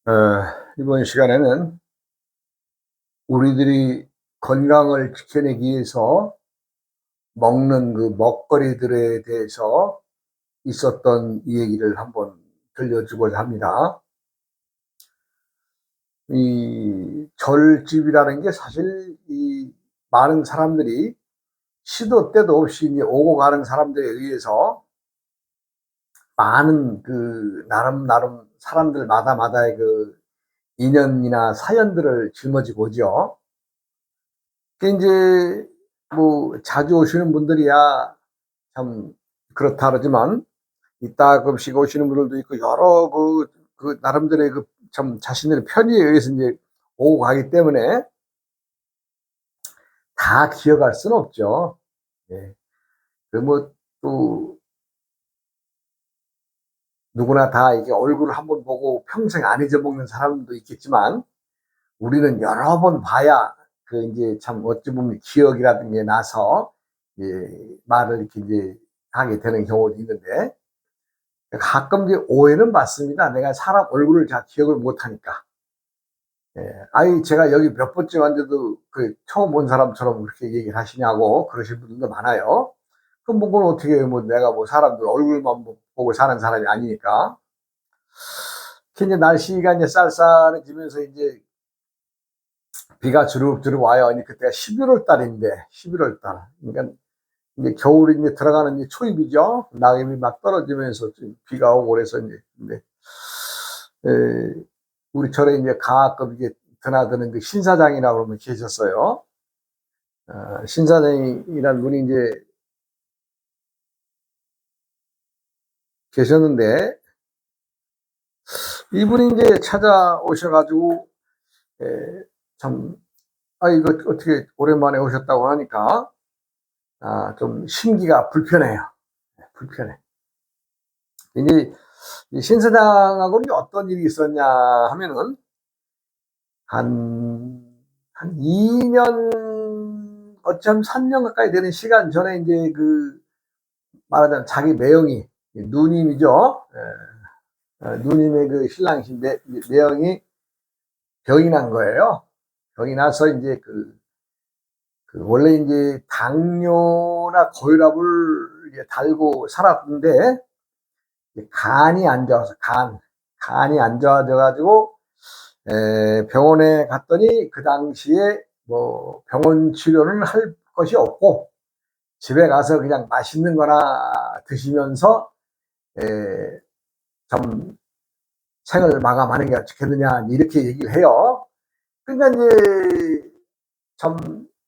어, 이번 시간에는 우리들이 건강을 지켜내기 위해서 먹는 그 먹거리들에 대해서 있었던 이 얘기를 한번 들려주고자 합니다. 이 절집이라는 게 사실 이 많은 사람들이 시도 때도 없이 이제 오고 가는 사람들에 의해서 많은 그 나름 사람들마다의 그 인연이나 사연들을 짊어지고 오죠. 그 이제 뭐 자주 오시는 분들이야 참 그렇다 그러지만 이따금씩 오시는 분들도 있고 여러 그 나름대로의 그 참 자신들의 편의에 의해서 이제 오고 가기 때문에 다 기억할 수는 없죠. 예. 그 뭐 또 누구나 다 이게 얼굴을 한번 보고 평생 안 잊어먹는 사람도 있겠지만 우리는 여러 번 봐야 그 이제 참 어찌 보면 기억이라든 게 나서 말을 이렇게 이제 하게 되는 경우도 있는데 가끔 이제 오해는 받습니다. 내가 사람 얼굴을 잘 기억을 못 하니까. 예. 아니, 제가 여기 몇 번째 왔는데도 그 처음 온 사람처럼 그렇게 얘기를 하시냐고 그러신 분들도 많아요. 그럼 뭐 그건 어떻게 해요? 뭐 내가 뭐 사람들 얼굴만 보고 사는 사람이 아니니까. 이제 날씨가 이제 쌀쌀해지면서 이제 비가 주룩주룩 와요. 그때가 11월 달인데, 11월 달. 그러니까 이제 겨울이 이제 들어가는 이제 초입이죠. 낙엽이 막 떨어지면서 좀 비가 오고 그래서 이제, 근데, 우리 절에 이제 가끔 이게 드나드는 그 신사장이라고 그러면 계셨어요. 신사장이라는 분이 이제 계셨는데, 이분이 이제 찾아오셔가지고, 에, 참, 이거 어떻게 오랜만에 오셨다고 하니까, 좀 심기가 불편해요. 불편해. 이제 이 신사장하고는 어떤 일이 있었냐 하면은, 한 2년, 어쩜 3년 가까이 되는 시간 전에 이제 그 말하자면 자기 매형이, 누님이죠. 누님의 그 신랑이신 매형이 병이 난 거예요. 병이 나서 이제 원래 이제 당뇨나 고혈압을 이제 달고 살았는데, 간이 안 좋아서, 간이 안 좋아져가지고, 병원에 갔더니 그 당시에 뭐 병원 치료는 할 것이 없고 집에 가서 그냥 맛있는 거나 드시면서 좀 생을 마감하는 게 어떻겠느냐 이렇게 얘기를 해요. 그러니까 이제 참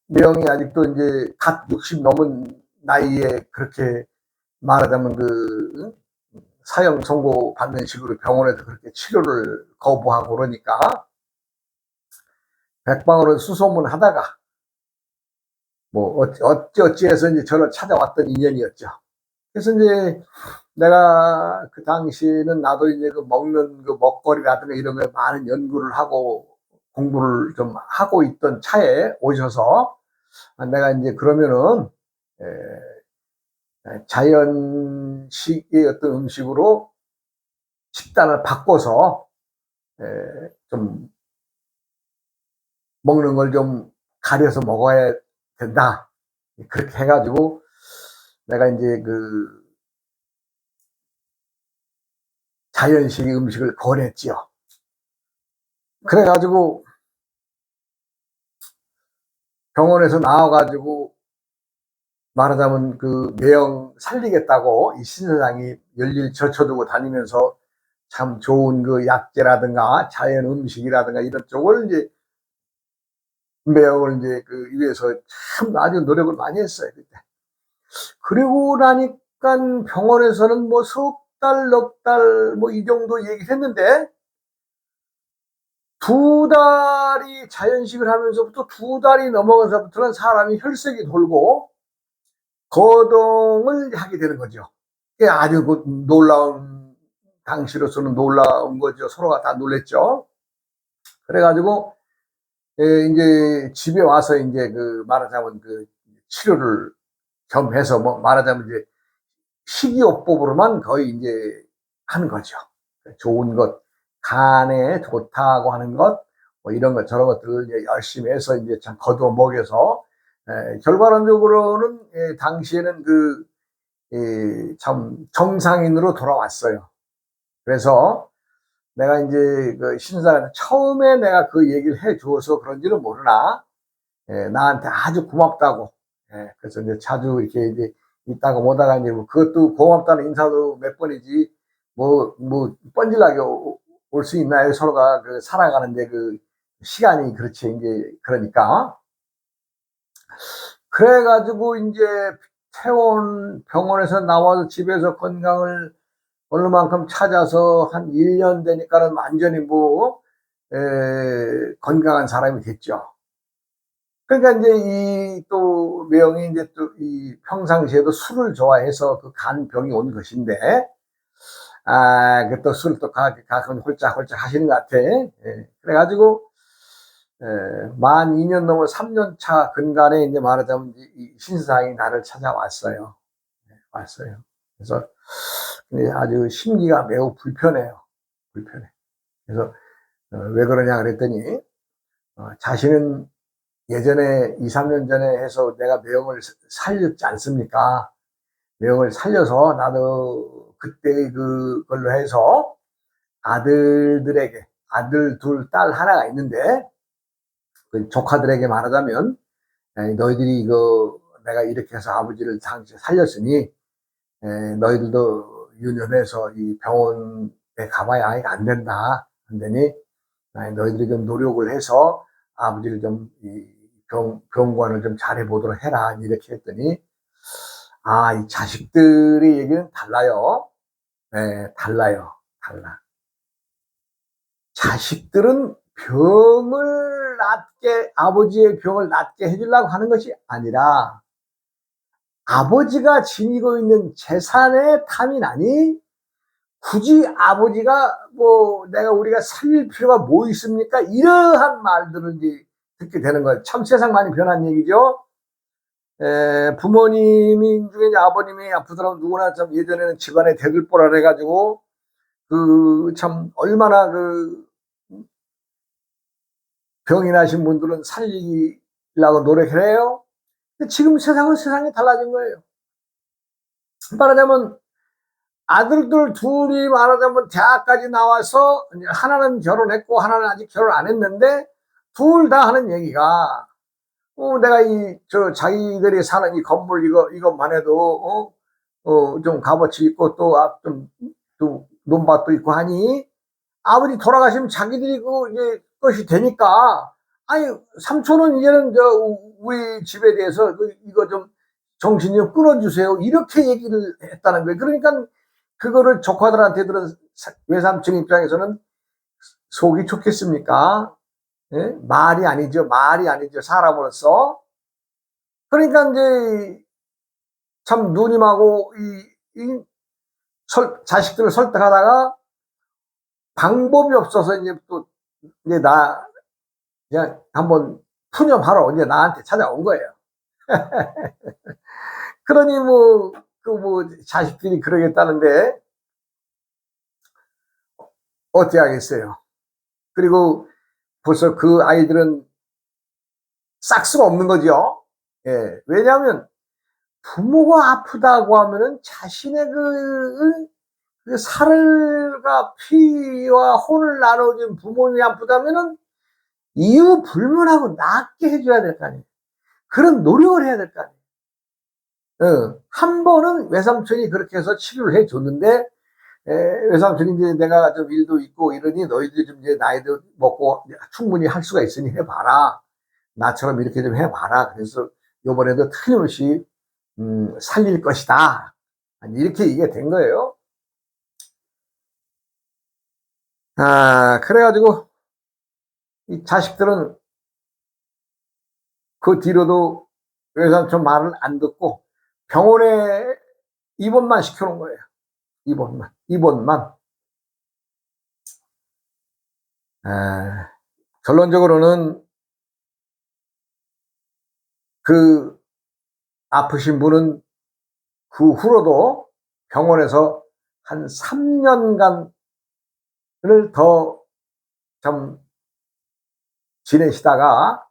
명이 아직도 이제 갓 60 넘은 나이에 그렇게 말하자면 그 사형 선고 받는 식으로 병원에서 그렇게 치료를 거부하고 그러니까 백방으로 수소문 하다가 뭐 어찌어찌해서 이제 저를 찾아왔던 인연이었죠. 그래서 이제 내가 그 당시에는 나도 이제 그 먹는 그 먹거리라든가 이런 거에 많은 연구를 하고 공부를 좀 하고 있던 차에 오셔서 내가 이제 그러면은 자연식의 어떤 음식으로 식단을 바꿔서 좀 먹는 걸 좀 가려서 먹어야 된다. 그렇게 해가지고 내가 이제 그 자연식 음식을 권했지요. 그래가지고 병원에서 나와가지고 말하자면 그 매형 살리겠다고 이 신사장이 열일 젖혀두고 다니면서 참 좋은 그 약재라든가 자연 음식이라든가 이런 쪽을 이제 매형을 이제 그 위해서 참 아주 노력을 많이 했어요. 그때. 그리고 나니까 병원에서는 뭐 석 달, 넉 달 뭐 이 정도 얘기를 했는데 2달이 자연식을 하면서부터 2달이 넘어가서부터는 사람이 혈색이 돌고 거동을 하게 되는 거죠. 이게 아주 그 놀라운, 당시로서는 놀라운 거죠. 서로가 다 놀랬죠. 그래가지고, 이제 집에 와서 이제 그 말하자면 그 치료를 겸해서 뭐 말하자면 이제 식이요법으로만 거의 이제 하는 거죠. 좋은 것, 간에 좋다고 하는 것, 뭐 이런 것 저런 것들을 이제 열심히 해서 이제 참 거두어 먹여서 결과론적으로는 당시에는 참 정상인으로 돌아왔어요. 그래서 내가 이제 그 신사한테 처음에 내가 그 얘기를 해 주어서 그런지는 모르나 나한테 아주 고맙다고. 그래서 이제 자주 이렇게 이제 있다가 오다가 이제 뭐 그것도 고맙다는 인사도 몇 번이지 뭐 뻔질나게 올 수 있나요? 서로가 그 살아가는데 그 시간이 그렇지 이제 그러니까. 그래 가지고 인제 퇴원 병원에서 나와서 집에서 건강을 어느 만큼 찾아서 한 1년 되니까는 완전히 뭐 건강한 사람이 됐죠. 그러니까 인제 이 또 매형이 인제 또 이 평상시에도 술을 좋아해서 그 간병이 온 것인데 그 또 술을 또 가끔 홀짝홀짝 하시는 것 같아. 그래 가지고 만 2년 넘어 3년 차 근간에 인제 말하자면 이제 이 신사장이 나를 찾아왔어요. 왔어요. 그래서 아주 심기가 매우 불편해요. 불편해. 그래서 왜 그러냐 그랬더니 자신은 예전에 2-3년 전에 해서 내가 매형을 살렸지 않습니까? 매형을 살려서 나도 그때의 그걸로 해서 아들들에게 아들 둘 딸 하나가 있는데 그 조카들에게 말하자면 너희들이 이거 내가 이렇게 해서 아버지를 당시 살렸으니 너희들도 유념해서 이 병원에 가봐야 아이가 안 된다. 안 되니 너희들이 좀 노력을 해서 아버지를 좀 이 병관을 좀 잘해 보도록 해라. 이렇게 했더니 이 자식들의 얘기는 달라요. 달라요. 달라. 자식들은 병을 낫게 아버지의 병을 낫게 해 주려고 하는 것이 아니라 아버지가 지니고 있는 재산의 탐이 나니 굳이 아버지가 뭐 내가 우리가 살릴 필요가 뭐 있습니까? 이러한 말들을 이제 듣게 되는 거예요. 참 세상 많이 변한 얘기죠. 부모님이 중에 이제 아버님이 아프더라도 누구나 좀 예전에는 집안에 대들보라 해 가지고 그 참 얼마나 그 병이 나신 분들은 살리려고 노력을 해요. 근데 지금 세상은 세상이 달라진 거예요. 말하자면 아들들 둘이 말하자면 대학까지 나와서 이제 하나는 결혼했고 하나는 아직 결혼 안 했는데 둘 다 하는 얘기가 내가 이 저 자기들이 사는 이 건물 이것만 해도 좀 값어치 있고 또 또 논밭도 있고 하니 아버지 돌아가시면 자기들이 그 이제 것이 되니까 아니 삼촌은 이제는 우리 집에 대해서 이거 좀 정신 좀 끌어주세요. 이렇게 얘기를 했다는 거예요. 그러니까 그거를 조카들한테 외삼촌 입장에서는 속이 좋겠습니까? 예? 말이 아니죠. 말이 아니죠. 사람으로서. 그러니까 이제 참 누님하고 자식들을 설득하다가 방법이 없어서 이제 또 이제 그냥 한번 푸념하러 이제 나한테 찾아온 거예요. 그러니 자식들이 그러겠다는데 어떻게 하겠어요. 그리고 벌써 그 아이들은 싹수가 없는 거죠. 왜냐하면 부모가 아프다고 하면은 자신의 그 살과 피와 혼을 나눠준 부모님이 아프다면은 이유 불문하고 낫게 해줘야 될 거 아니에요. 그런 노력을 해야 될 거 아니에요. 한 번은 외삼촌이 그렇게 해서 치료를 해 줬는데 외삼촌이 이제 내가 좀 일도 있고 이러니 너희들이 좀 이제 나이도 먹고 충분히 할 수가 있으니 해봐라. 나처럼 이렇게 좀 해봐라. 그래서 요번에도 틀림없이 살릴 것이다. 이렇게 얘기가 된 거예요. 그래가지고 이 자식들은 그 뒤로도 외삼촌 말을 안 듣고 병원에 입원만 시켜놓은 거예요. 입원만. 결론적으로는 그 아프신 분은 그 후로도 병원에서 한 3년간 더 좀 지내시다가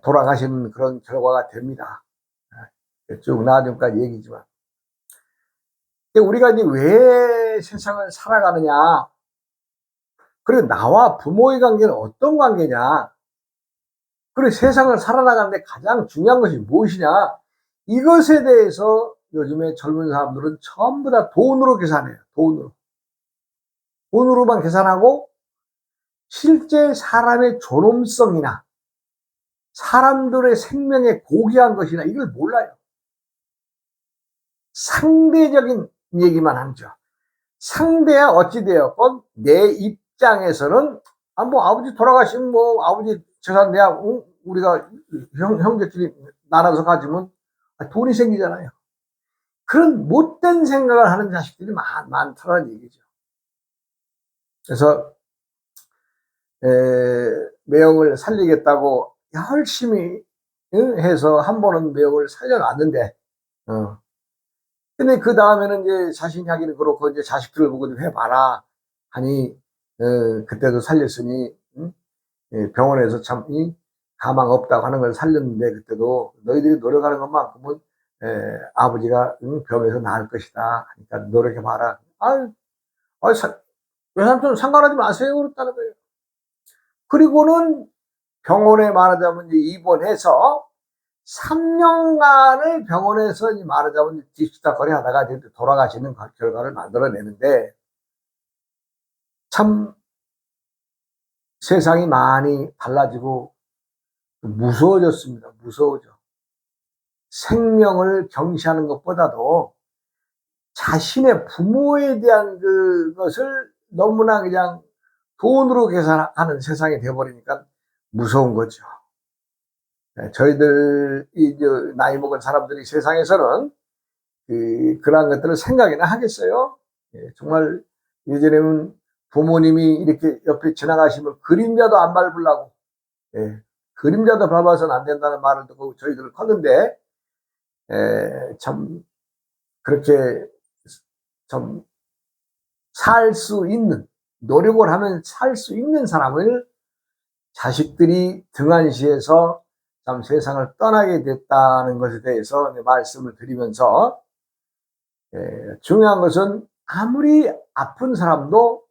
돌아가신 그런 결과가 됩니다. 쭉 나중까지 얘기지만. 우리가 이제 왜 세상을 살아가느냐, 그리고 나와 부모의 관계는 어떤 관계냐, 그리고 세상을 살아나가는데 가장 중요한 것이 무엇이냐, 이것에 대해서 요즘에 젊은 사람들은 전부 다 돈으로 계산해요. 돈으로만 계산하고 실제 사람의 존엄성이나 사람들의 생명에 고귀한 것이나 이걸 몰라요. 상대적인 얘기만 하죠. 상대야 어찌되었건 내 입장에서는 뭐 아버지 돌아가시면 뭐 아버지 재산 내야 우리가 형제끼리 나눠서 가지면 돈이 생기잖아요. 그런 못된 생각을 하는 자식들이 많다는 얘기죠. 그래서 매형을 살리겠다고 열심히 해서 한 번은 매형을 살려놨는데, 근데 그 다음에는 이제 자신이 하기는 그렇고 이제 자식들을 보고 좀 해봐라 하니, 그때도 살렸으니, 병원에서 참 가망 없다고 하는 걸 살렸는데, 그때도 너희들이 노력하는 것만큼은 아버지가 병에서 나을 것이다 하니까 노력해봐라. 외삼촌 상관하지 마세요 그랬다는 거예요. 그리고는 병원에 말하자면 이제 입원해서 3년간을 병원에서 말하자면 뒤치다거리 하다가 돌아가시는 결과를 만들어내는데, 참 세상이 많이 달라지고 무서워졌습니다. 무서워져. 생명을 경시하는 것보다도 자신의 부모에 대한 그것을 너무나 그냥 돈으로 계산하는 세상이 되어버리니까 무서운 거죠. 저희들 이제 나이 먹은 사람들이 세상에서는 그러한 것들을 생각이나 하겠어요. 정말 예전에는 부모님이 이렇게 옆에 지나가시면 그림자도 안 밟으려고, 그림자도 밟아서는 안 된다는 말을 듣고 저희들을 컸는데, 참 그렇게 좀 살 수 있는, 노력을 하면 살 수 있는 사람을 자식들이 등한시해서 참 세상을 떠나게 됐다는 것에 대해서 말씀을 드리면서, 중요한 것은 아무리 아픈 사람도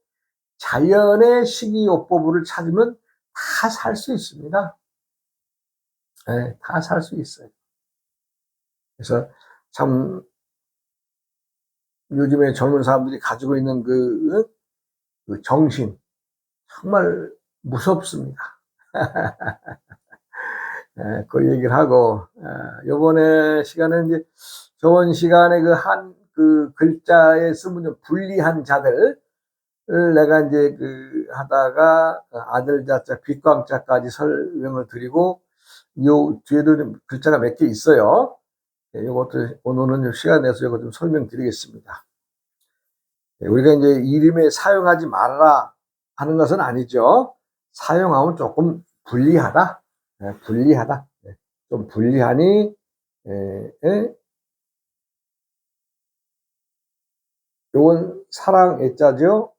자연의 식이요법을 찾으면 다 살 수 있습니다. 다 살 수 있어요. 그래서 참 요즘에 젊은 사람들이 가지고 있는 그 정신 정말 무섭습니다. 그 얘기를 하고, 요번에 시간에 이제 저번 시간에 그 글자에 쓰면 좀 불리한 자들 내가 이제 하다가 아들 자자 빛광자까지 설명을 드리고, 요 뒤에도 좀 글자가 몇 개 있어요. 요것도 오늘은 시간 내서 이거 좀 설명드리겠습니다. 우리가 이제 이름에 사용하지 말아라 하는 것은 아니죠. 사용하면 조금 불리하다. 불리하다. 좀 불리하니, 요건 사랑 애자죠.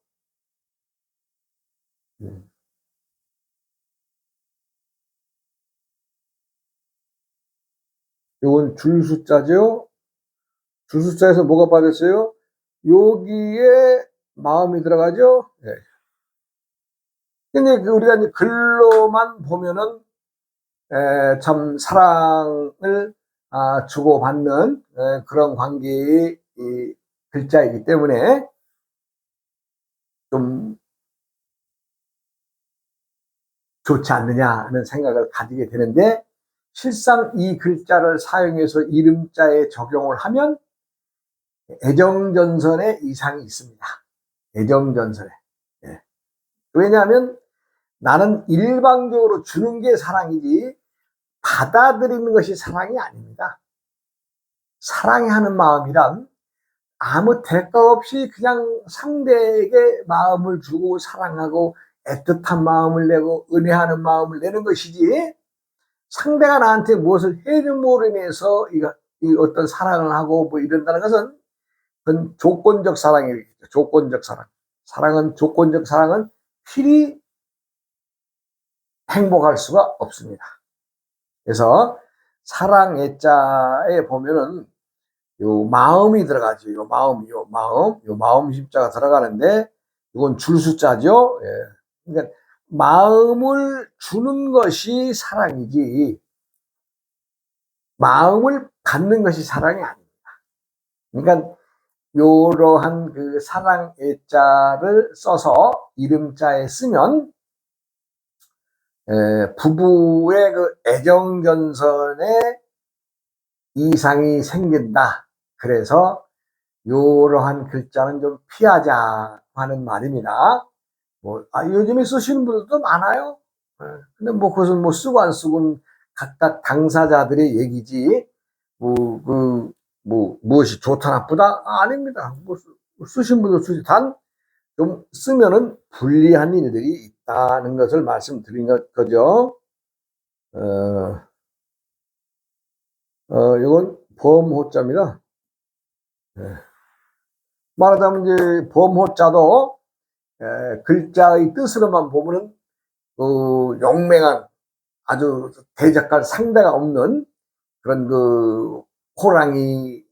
요건 줄 숫자죠. 줄 숫자에서 뭐가 빠졌어요? 여기에 마음이 들어가죠. 근데 우리가 이제 글로만 보면은 참 사랑을 주고받는 그런 관계의 글자이기 때문에 좀 좋지 않느냐는 생각을 가지게 되는데, 실상 이 글자를 사용해서 이름자에 적용을 하면 애정전선에 이상이 있습니다. 애정전선에. 왜냐하면 나는 일방적으로 주는 게 사랑이지 받아들이는 것이 사랑이 아닙니다. 사랑해 하는 마음이란 아무 대가 없이 그냥 상대에게 마음을 주고 사랑하고 애틋한 마음을 내고 은혜하는 마음을 내는 것이지, 상대가 나한테 무엇을 해줌으로 인해서 이 어떤 사랑을 하고 뭐 이런다는 것은 그건 조건적 사랑이겠죠. 조건적 사랑. 사랑은, 조건적 사랑은 필히 행복할 수가 없습니다. 그래서 사랑 애자에 보면은 요 마음이 들어가죠. 요 마음 심자가 들어가는데 이건 줄 숫자죠. 예. 그러니까 마음을 주는 것이 사랑이지 마음을 받는 것이 사랑이 아닙니다. 그러니까 요러한 그 사랑 애자를 써서 이름자에 쓰면 부부의 그 애정전선에 이상이 생긴다. 그래서 요러한 글자는 좀 피하자 하는 말입니다. 요즘에 쓰시는 분들도 많아요. 근데 그것은 쓰고 안 쓰고는 각각 당사자들의 얘기지, 무엇이 좋다, 나쁘다? 아닙니다. 쓰신 분도 쓰지. 좀 쓰면은 불리한 일들이 있다는 것을 말씀드린 거죠. 이건 범호자입니다. 말하자면 이제 범호자도 글자의 뜻으로만 보면은 용맹한 아주 대적할 상대가 없는 그런 호랑이라는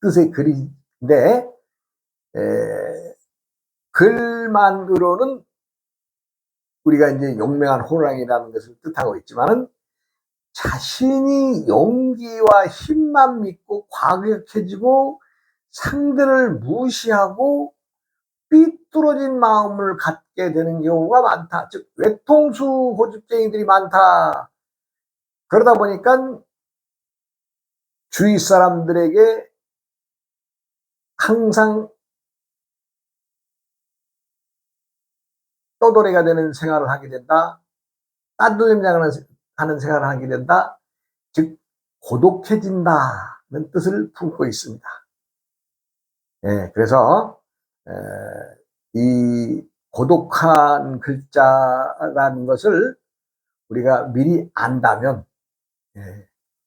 뜻의 글인데 글만으로는 우리가 이제 용맹한 호랑이라는 것을 뜻하고 있지만은 자신이 용기와 힘만 믿고 과격해지고 상대를 무시하고 삐뚤어진 마음을 갖게 되는 경우가 많다. 즉 외통수 고집쟁이들이 많다. 그러다 보니까 주위 사람들에게 항상 떠돌이가 되는 생활을 하게 된다. 하는 생활을 하게 된다. 즉 고독해진다는 뜻을 품고 있습니다. 그래서 이 고독한 글자라는 것을 우리가 미리 안다면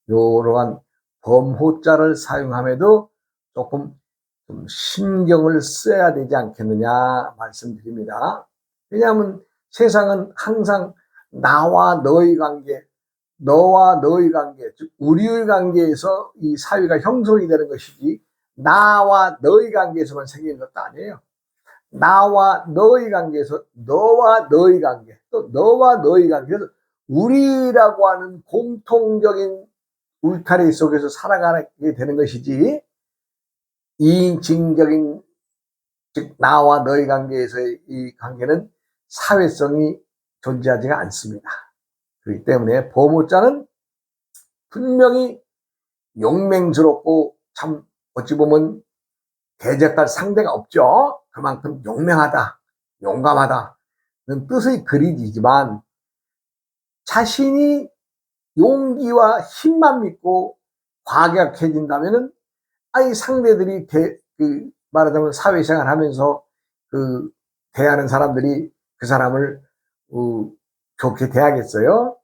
이러한 범호자를 사용함에도 조금 좀 신경을 써야 되지 않겠느냐 말씀드립니다. 왜냐하면 세상은 항상 나와 너의 관계, 너와 너의 관계, 즉 우리의 관계에서 이 사회가 형성이 되는 것이지 나와 너의 관계에서만 생기는 것도 아니에요. 나와 너의 관계에서 너와 너의 관계, 또 너와 너의 관계에서 우리라고 하는 공통적인 울타리 속에서 살아가게 되는 것이지 이인칭적인, 즉 나와 너의 관계에서의 이 관계는 사회성이 존재하지가 않습니다. 그렇기 때문에 범호자는 분명히 용맹스럽고 참 어찌 보면 대적할 상대가 없죠. 그만큼 용맹하다, 용감하다는 뜻의 글이지만 자신이 용기와 힘만 믿고 과격해진다면은 상대들이 말하자면 사회생활 하면서 대하는 사람들이 그 사람을 좋게 대하겠어요?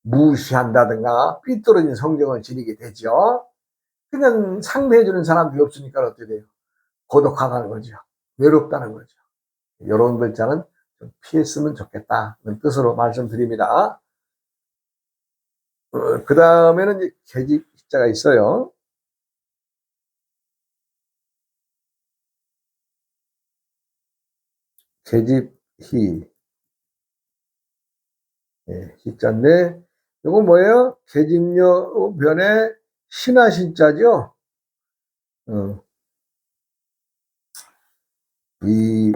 무시한다든가 삐뚤어진 성정을 지니게 되죠. 그냥 상대해주는 사람들이 없으니까 어떻게 돼요? 고독하다는 거죠. 외롭다는 거죠. 이런 글자는 좀 피했으면 좋겠다는 뜻으로 말씀드립니다. 그 다음에는 이제 계집자가 있어요. 계집희. 희자인데, 이거 뭐예요? 계집녀 변에 신하신자죠?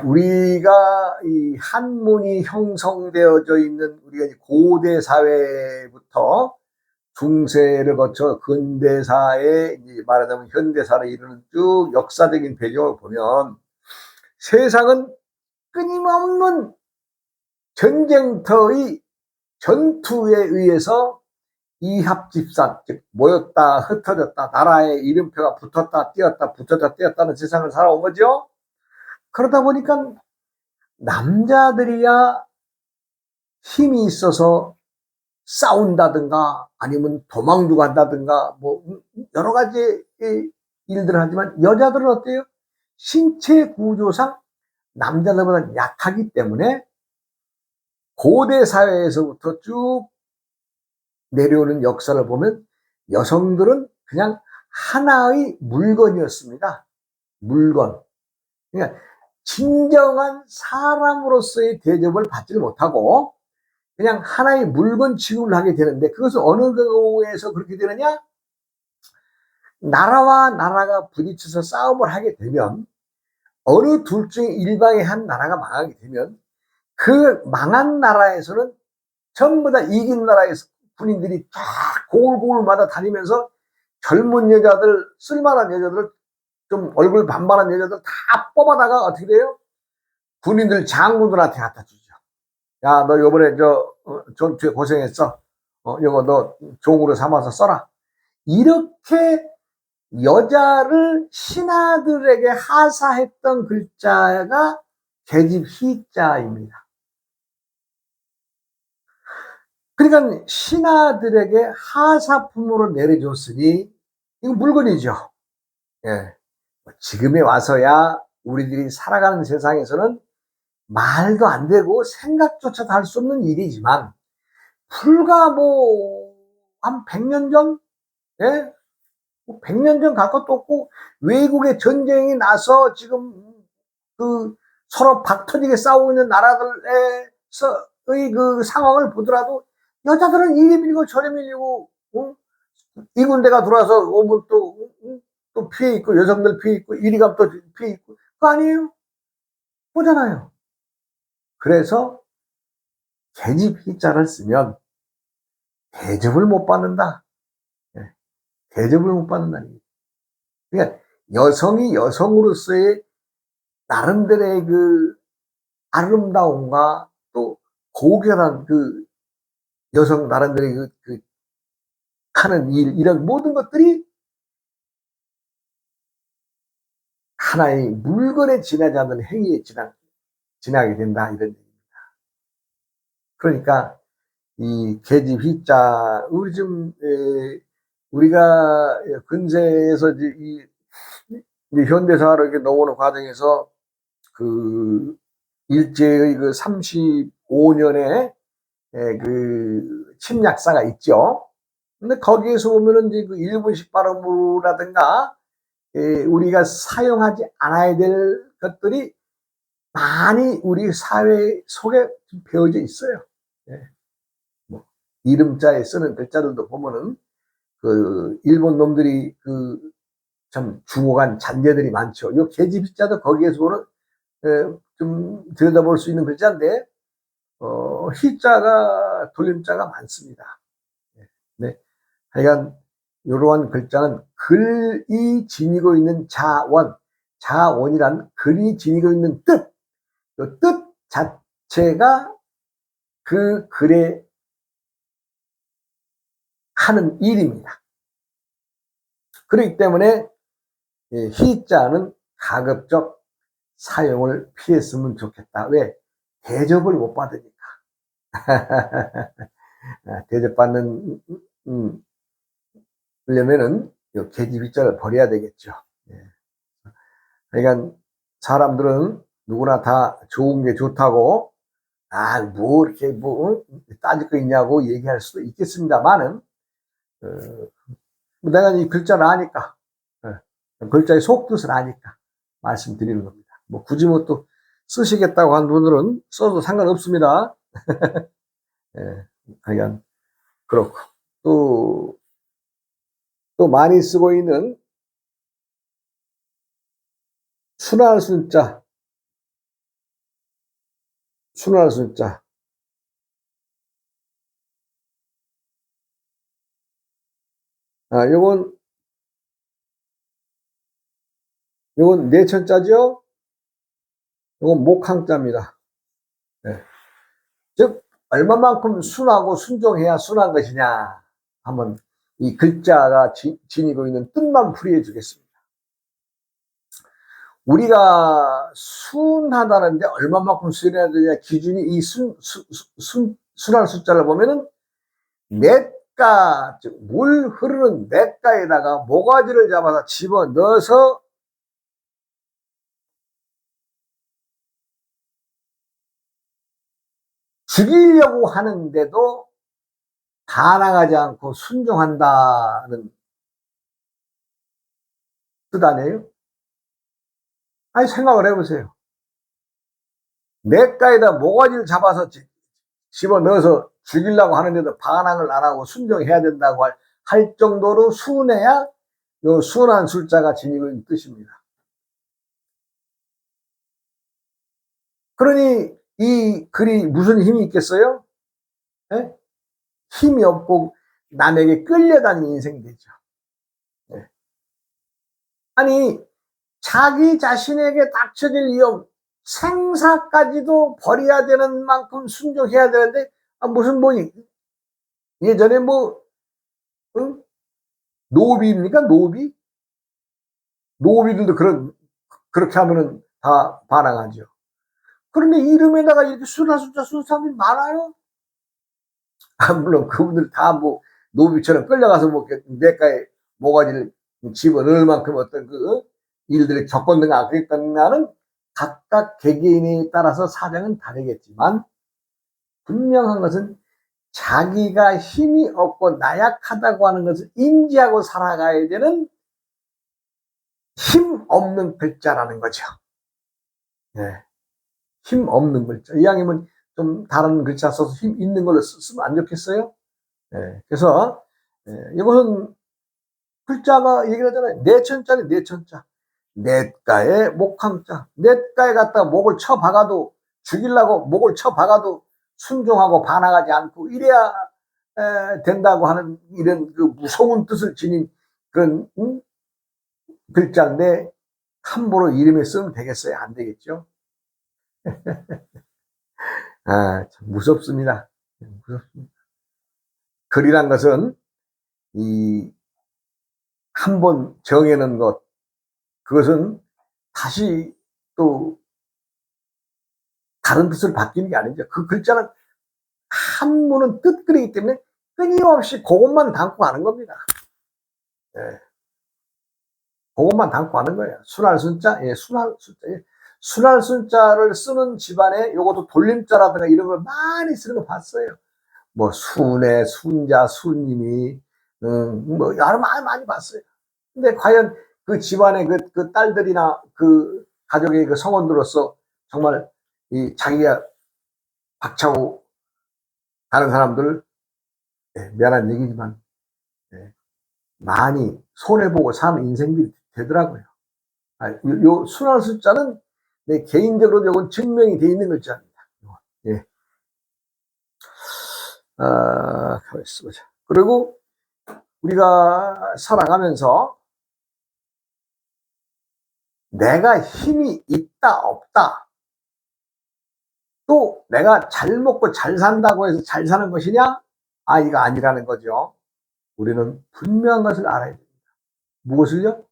우리가 이 한문이 형성되어져 있는 우리가 고대 사회부터 중세를 거쳐 근대사에 말하자면 현대사를 이루는 쭉 역사적인 배경을 보면 세상은 끊임없는 전쟁터의 전투에 의해서 이합집산, 즉 모였다 흩어졌다, 나라의 이름표가 붙었다 띄었다 붙었다 띄었다는 세상을 살아온 거죠. 그러다 보니까 남자들이야 힘이 있어서 싸운다든가 아니면 도망도 간다든가 여러 가지 일들을 하지만 여자들은 어때요? 신체 구조상 남자들보다 약하기 때문에 고대 사회에서부터 쭉 내려오는 역사를 보면 여성들은 그냥 하나의 물건이었습니다. 물건. 그러니까 진정한 사람으로서의 대접을 받지 못하고 그냥 하나의 물건 취급을 하게 되는데, 그것은 어느 경우에서 그렇게 되느냐? 나라와 나라가 부딪혀서 싸움을 하게 되면, 어느 둘 중에 일방의 한 나라가 망하게 되면 그 망한 나라에서는 전부 다 이긴 나라에서 군인들이 쫙 고을고을마다 다니면서 젊은 여자들, 쓸만한 여자들, 좀 얼굴 반반한 여자들 다 뽑아다가 어떻게 돼요? 군인들 장군들한테 갖다 주죠. 야, 너 요번에 전투에 고생했어. 이거 너 종으로 삼아서 써라. 이렇게 여자를 신하들에게 하사했던 글자가 계집 희자입니다. 그러니까 신하들에게 하사품으로 내려줬으니 이거 물건이죠. 예. 지금에 와서야 우리들이 살아가는 세상에서는 말도 안 되고 생각조차도 할 수 없는 일이지만, 불과 한 100년 전, 예? 100년 전 갈 것도 없고, 외국에 전쟁이 나서 지금 서로 박 터지게 싸우고 있는 나라들에서의 그 상황을 보더라도 여자들은 이리 밀고 저리 밀리고, 이 군대가 들어와서 오면 또 피해 있고, 여성들 피해 있고, 이리 가면 또 피해 있고, 그거 아니에요? 보잖아요. 그래서 계집 희자를 쓰면 대접을 못 받는다. 대접을 못 받는다는 얘기. 그러니까 여성이 여성으로서의 나름대로의 그 아름다움과 또 고결한 그 여성 나름대로의 그 하는 일, 이런 모든 것들이 하나의 물건에 지나지 않는 행위에 지나게 된다, 이런 얘기입니다. 그러니까 이 계집 희자, 우리가 근세에서 이 현대사로 이렇게 넘어오는 과정에서 그 일제의 그 35년의 그 침략사가 있죠. 근데 거기에서 보면은 이제 그 일본식 발음이라든가 우리가 사용하지 않아야 될 것들이 많이 우리 사회 속에 배어져 있어요. 예. 뭐 이름자에 쓰는 글자들도 보면은 그 일본 놈들이 참 죽어간 잔재들이 많죠. 요 계집자도 거기에서 보는 좀 들여다볼 수 있는 글자인데, 희자가 돌림자가 많습니다. 네. 하여간 이러한 글자는 글이 지니고 있는 자원이란 글이 지니고 있는 뜻, 그 뜻 자체가 그 글에 하는 일입니다. 그렇기 때문에 희자는 가급적 사용을 피했으면 좋겠다. 왜? 대접을 못 받으니까. 대접받는 그러려면은 계집 희자를 버려야 되겠죠. 그러니까 사람들은 누구나 다 좋은 게 좋다고, 이렇게 따질 거 있냐고 얘기할 수도 있겠습니다만은, 내가 이 글자를 아니까, 글자의 속뜻을 아니까 말씀드리는 겁니다. 굳이 또 쓰시겠다고 한 분들은 써도 상관없습니다. 예, 하여간 그렇고, 또 많이 쓰고 있는 순할 순자, 순할 순자. 요건 내천자죠? 요건 목항자입니다. 네. 즉, 얼마만큼 순하고 순종해야 순한 것이냐. 한번 이 글자가 지니고 있는 뜻만 풀이해 주겠습니다. 우리가 순하다는데 얼마만큼 순해야 되냐 기준이 이 순할 숫자를 보면은 냇가, 즉 물 흐르는 냇가에다가 모가지를 잡아서 집어 넣어서 죽이려고 하는데도 반항하지 않고 순종한다는 뜻 아니에요? 아니, 생각을 해보세요. 냇가에다 모가지를 잡아서 집어넣어서 죽이려고 하는데도 반항을 안 하고 순종해야 된다고 할 정도로 순해야 요 순한 숫자가 지니는 뜻입니다. 그러니 이 글이 무슨 힘이 있겠어요? 네? 힘이 없고 남에게 끌려다니는 인생이 되죠. 네. 아니, 자기 자신에게 닥쳐질 위험, 생사까지도 버려야 되는 만큼 순종해야 되는데, 무슨 예전에 응? 노비입니까? 노비? 노비들도 그렇게 하면은 다 반항하죠. 그런데 이름에다가 이렇게 순한 숫자 쓰는 사람들이 많아요? 물론 그분들 다 노비처럼 끌려가서 냇가에 모가지를 집어넣을 만큼 어떤 일들을 겪었는가, 그랬던가는 각각 개개인에 따라서 사정은 다르겠지만, 분명한 것은 자기가 힘이 없고 나약하다고 하는 것을 인지하고 살아가야 되는 힘 없는 글자라는 거죠. 네. 힘 없는 글자. 이왕이면 좀 다른 글자 써서 힘 있는 걸로 쓰면 안 좋겠어요? 네. 그래서 이것은 글자가 얘기를 하잖아요. 내천자네, 내천자. 냇가에 목함자. 냇가에 갔다가 목을 쳐 박아도, 죽이려고 목을 쳐 박아도 순종하고 반항하지 않고 이래야 된다고 하는 이런 무서운 뜻을 지닌 그런 글자인데, 함부로 이름에 쓰면 되겠어요? 안 되겠죠? 참 무섭습니다. 무섭습니다. 글이란 것은 한번 정해놓은 것, 그것은 다시 또 다른 뜻으로 바뀌는 게 아니죠. 그 글자는 한문은 뜻글이기 때문에 끊임없이 그것만 담고 가는 겁니다. 예. 그것만 담고 가는 거예요. 순할 순자, 예, 순할 숫자. 예. 순할 순자를 쓰는 집안에 요것도 돌림자라든가 이런 걸 많이 쓰는 거 봤어요. 순의, 순자, 순님이, 여러 많이 봤어요. 근데 과연 그 집안의 그 딸들이나 그 가족의 그 성원들로서 정말 자기가 박차고 가는 사람들, 미안한 얘기지만, 많이 손해보고 사는 인생들이 되더라고요. 요 순환 숫자는 내 개인적으로 요건 증명이 돼 있는 글자입니다. 예. 가만있어 보자. 그리고 우리가 살아가면서 내가 힘이 있다, 없다, 또 내가 잘 먹고 잘 산다고 해서 잘 사는 것이냐? 이거 아니라는 거죠. 우리는 분명한 것을 알아야 됩니다. 무엇을요?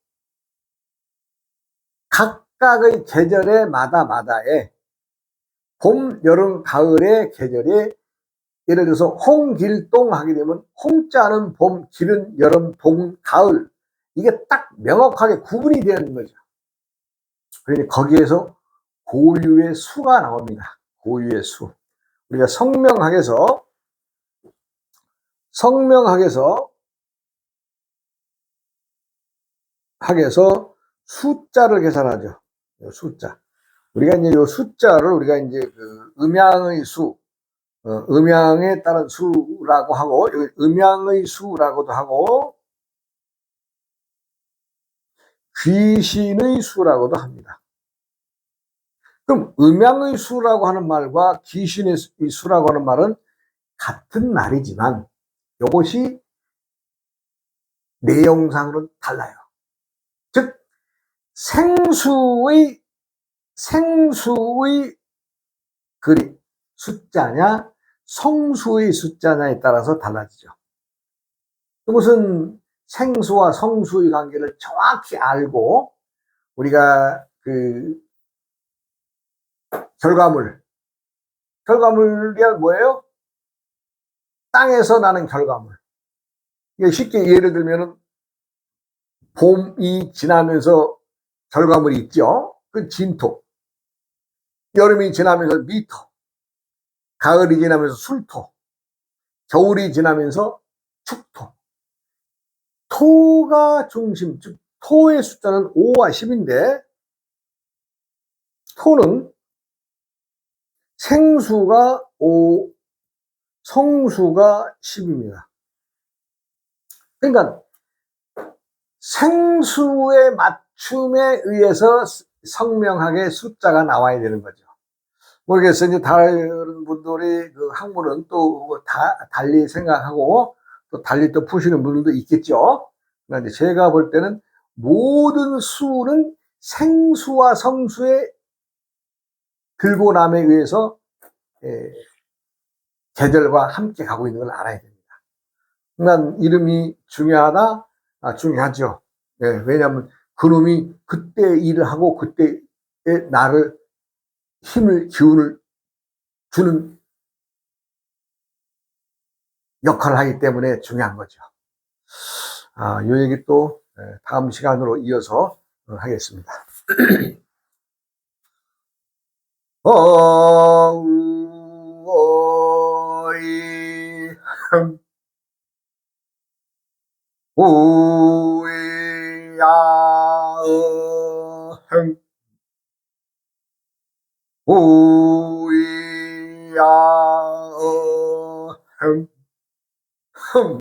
각각의 계절의 마다에 봄, 여름, 가을의 계절에 예를 들어서 홍길동 하게 되면 홍자는 봄, 길은 여름, 봄, 가을, 이게 딱 명확하게 구분이 되는 거죠. 그러니 거기에서 고유의 수가 나옵니다. 고유의 수. 우리가 성명학에서 숫자를 계산하죠. 숫자. 우리가 이제 요 숫자를 우리가 이제 음양의 수, 음양에 따른 수라고 하고, 음양의 수라고도 하고, 귀신의 수라고도 합니다. 그럼 음양의 수라고 하는 말과 귀신의 수라고 하는 말은 같은 말이지만 이것이 내용상으로는 달라요. 즉 생수의 글이 숫자냐 성수의 숫자냐에 따라서 달라지죠. 이것은 생수와 성수의 관계를 정확히 알고 우리가 결과물이 뭐예요? 땅에서 나는 결과물. 쉽게 예를 들면은 봄이 지나면서 결과물이 있죠. 그 진토. 여름이 지나면서 미토. 가을이 지나면서 술토, 겨울이 지나면서 축토. 토가 중심, 즉 토의 숫자는 5와 10인데 토는 생수가 5, 성수가 10입니다. 그러니까 생수의 맞춤에 의해서 성명하게 숫자가 나와야 되는 거죠. 모르겠어요. 이제 다른 분들이 그 학문은 또 달리 생각하고 또 달리 또 푸시는 분들도 있겠죠. 그러나 이제 제가 볼 때는 모든 수는 생수와 성수의 들고 남에 의해서 계절과 함께 가고 있는 걸 알아야 됩니다. 그러니까 이름이 중요하다? 중요하죠. 왜냐하면 그놈이 그때 일을 하고 그때의 나를 힘을, 기운을 주는 역할을 하기 때문에 중요한 거죠. 이 얘기 또 다음 시간으로 이어서 하겠습니다. 어우어이 오이야어흥 오이야어흥